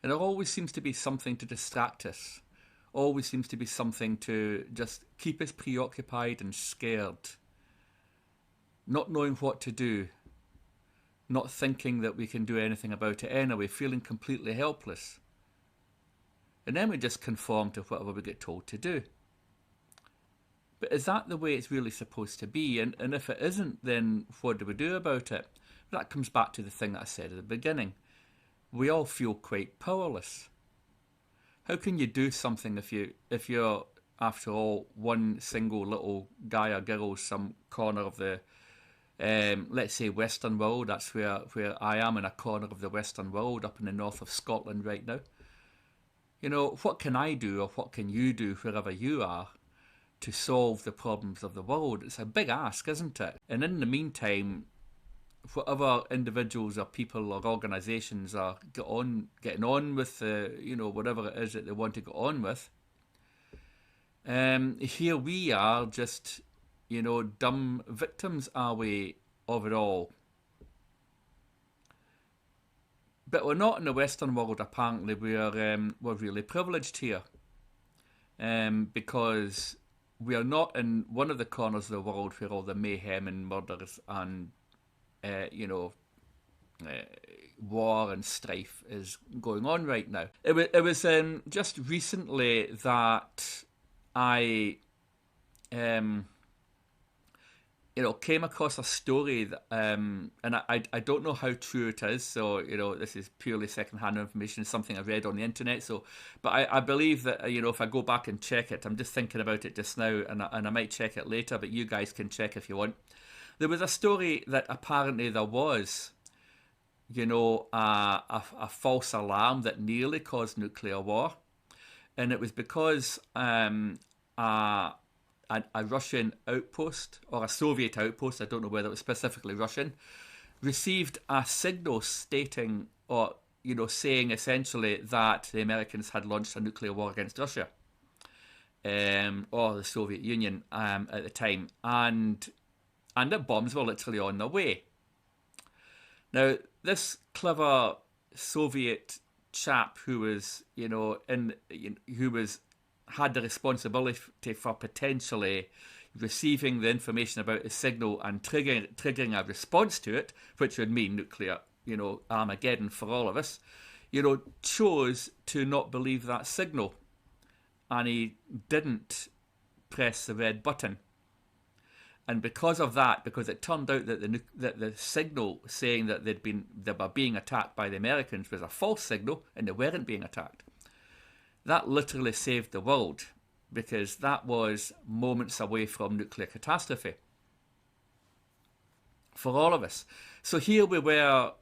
And there always seems to be something to distract us. Always seems to be something to just keep us preoccupied and scared. Not knowing what to do. Not thinking that we can do anything about it anyway. Feeling completely helpless. And then we just conform to whatever we get told to do. But is that the way it's really supposed to be? And if it isn't, then what do we do about it? That comes back to the thing that I said at the beginning. We all feel quite powerless. How can you do something if you're, after all, one single little guy or girl, some corner of the, let's say, Western world? That's where I am, in a corner of the Western world, up in the north of Scotland right now. You know, what can I do, or what can you do, wherever you are, to solve the problems of the world? It's a big ask, isn't it? And in the meantime, whatever individuals or people or organisations are getting on with, whatever it is that they want to get on with, here we are just, dumb victims, are we, of it all? But we're not in the Western world, apparently. We're really privileged here. Because we are not in one of the corners of the world where all the mayhem and murders and, war and strife is going on right now. It was just recently that I came across a story that, and I don't know how true it is, so, this is purely second-hand information, something I read on the internet, but I believe that, if I go back and check it, I'm just thinking about it just now, and I might check it later, but you guys can check if you want. There was a story that apparently there was, a false alarm that nearly caused nuclear war, and it was because a Russian outpost, or a Soviet outpost, I don't know whether it was specifically Russian, received a signal stating, or, saying essentially that the Americans had launched a nuclear war against Russia, or the Soviet Union at the time, and the bombs were literally on their way. Now, this clever Soviet chap who was, had the responsibility for potentially receiving the information about the signal and triggering a response to it, which would mean nuclear, Armageddon for all of us, chose to not believe that signal. And he didn't press the red button. And because of that, because it turned out that the signal saying that they were being attacked by the Americans was a false signal, and they weren't being attacked, that literally saved the world, because that was moments away from nuclear catastrophe for all of us. So here we were,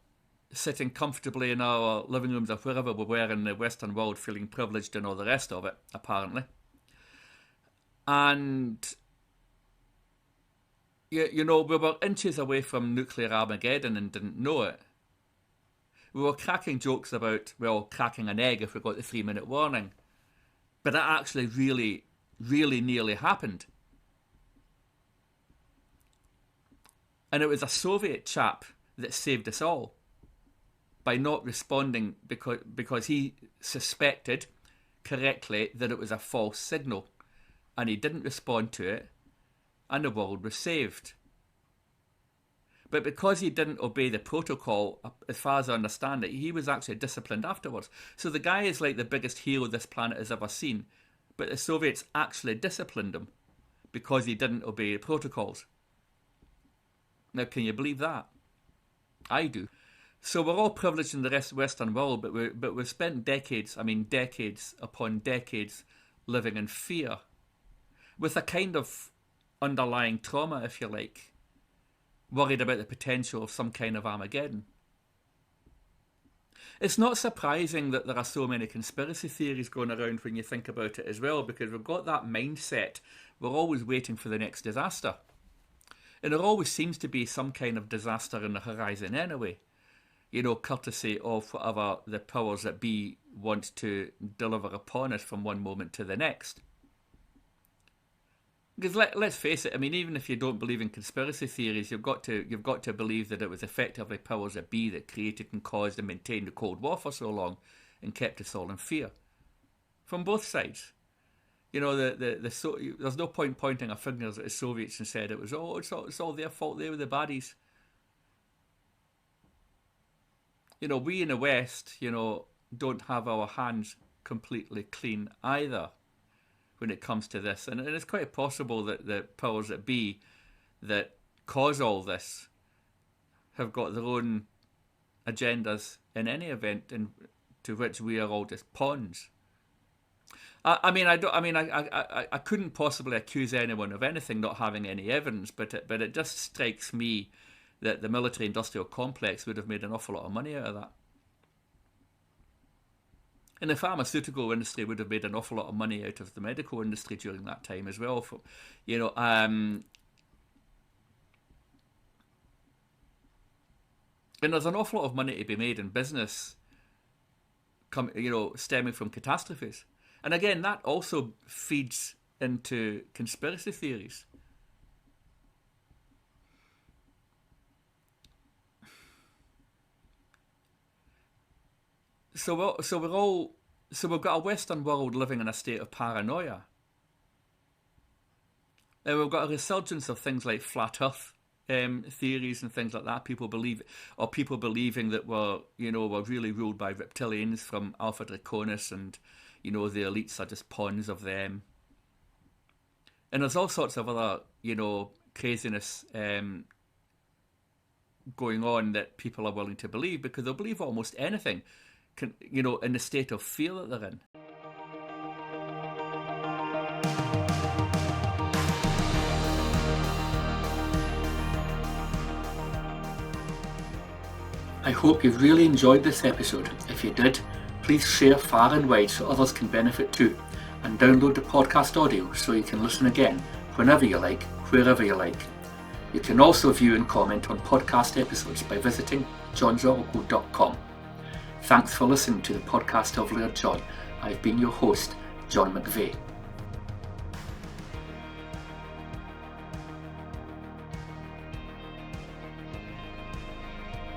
sitting comfortably in our living rooms or wherever we were in the Western world, feeling privileged and all the rest of it, apparently. And, we were inches away from nuclear Armageddon and didn't know it. We were cracking jokes about, cracking an egg if we got the 3-minute warning. But that actually really, really nearly happened. And it was a Soviet chap that saved us all by not responding because he suspected correctly that it was a false signal. And he didn't respond to it, and the world was saved. But because he didn't obey the protocol, as far as I understand it, he was actually disciplined afterwards. So the guy is like the biggest hero this planet has ever seen. But the Soviets actually disciplined him because he didn't obey the protocols. Now, can you believe that? I do. So we're all privileged in the Western world, but we've spent decades upon decades, living in fear, with a kind of underlying trauma, if you like, worried about the potential of some kind of Armageddon. It's not surprising that there are so many conspiracy theories going around when you think about it as well, because we've got that mindset. We're always waiting for the next disaster. And there always seems to be some kind of disaster in the horizon anyway, courtesy of whatever the powers that be want to deliver upon us from one moment to the next. Because let's face it, I mean, even if you don't believe in conspiracy theories, you've got to believe that it was effectively powers that be that created and caused and maintained the Cold War for so long. and kept us all in fear. From both sides. You know, there's no point pointing our fingers at the Soviets and said it's all their fault, they were the baddies. You know, we in the West, you know, don't have our hands completely clean either when it comes to this. And it's quite possible that the powers that be that cause all this have got their own agendas in any event, to which we are all just pawns. I couldn't possibly accuse anyone of anything not having any evidence, but it just strikes me that the military-industrial complex would have made an awful lot of money out of that. And the pharmaceutical industry would have made an awful lot of money out of the medical industry during that time as well. And there's an awful lot of money to be made in business, stemming from catastrophes. And again, that also feeds into conspiracy theories. So we've got a Western world living in a state of paranoia. And we've got a resurgence of things like flat Earth theories and things like that. People believing that we're really ruled by reptilians from Alpha Draconis, and the elites are just pawns of them. And there's all sorts of other craziness going on that people are willing to believe, because they'll believe almost anything, in the state of fear that they're in. I hope you've really enjoyed this episode. If you did, please share far and wide so others can benefit too, and download the podcast audio so you can listen again whenever you like, wherever you like. You can also view and comment on podcast episodes by visiting johnsoracle.com. Thanks for listening to the podcast of Laird John. I've been your host, John McVeigh.